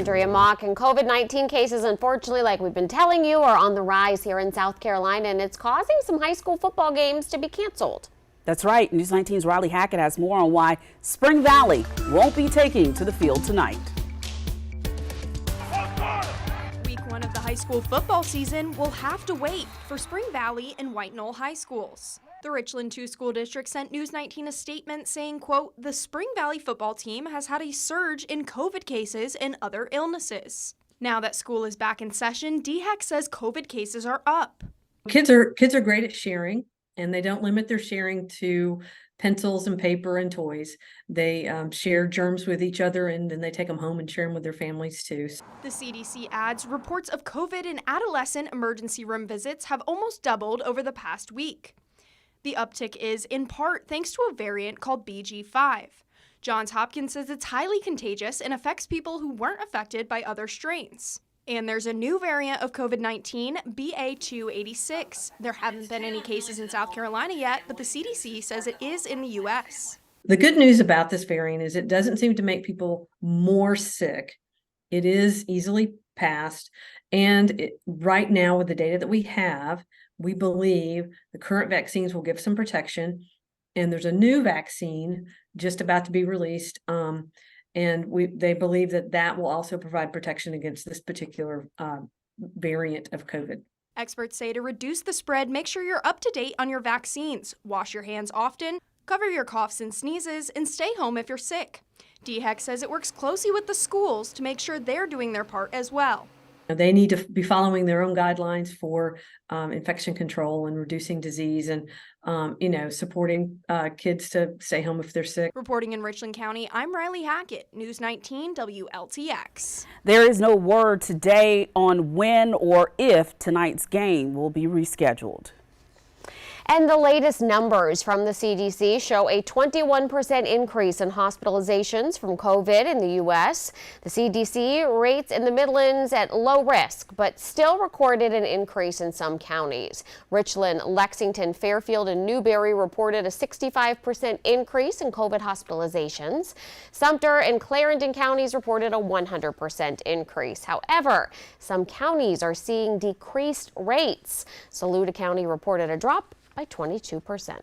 Andrea Mock, and COVID-19 cases, unfortunately, like we've been telling you, are on the rise here in South Carolina, and it's causing some high school football games to be canceled. That's right. News 19's Riley Hackett has more on why Spring Valley won't be taking to the field tonight. Week 1 of the high school football season will have to wait for Spring Valley and White Knoll high schools. The Richland 2 school district sent News 19 a statement saying, quote, "The Spring Valley football team has had a surge in COVID cases and other illnesses." Now that school is back in session, DHEC says COVID cases are up. Kids are great at sharing, and they don't limit their sharing to pencils and paper and toys. They share germs with each other, and then they take them home and share them with their families too. The CDC adds reports of COVID and adolescent emergency room visits have almost doubled over the past week. The uptick is, in part, thanks to a variant called BG5. Johns Hopkins says it's highly contagious and affects people who weren't affected by other strains. And there's a new variant of COVID-19, BA286. There haven't been any cases in South Carolina yet, but the CDC says it is in the U.S. The good news about this variant is it doesn't seem to make people more sick. It is easily passed. And right now, with the data that we have, we believe the current vaccines will give some protection. And there's a new vaccine just about to be released. They believe that will also provide protection against this particular variant of COVID. Experts say to reduce the spread, make sure you're up to date on your vaccines, wash your hands often, cover your coughs and sneezes, and stay home if you're sick. DHEC says it works closely with the schools to make sure they're doing their part as well. They need to be following their own guidelines for infection control and reducing disease, and supporting kids to stay home if they're sick. Reporting in Richland County, I'm Riley Hackett, News 19 WLTX. There is no word today on when or if tonight's game will be rescheduled. And the latest numbers from the CDC show a 21% increase in hospitalizations from COVID in the U.S. The CDC rates in the Midlands at low risk, but still recorded an increase in some counties. Richland, Lexington, Fairfield, and Newberry reported a 65% increase in COVID hospitalizations. Sumter and Clarendon counties reported a 100% increase. However, some counties are seeing decreased rates. Saluda County reported a drop by 22%.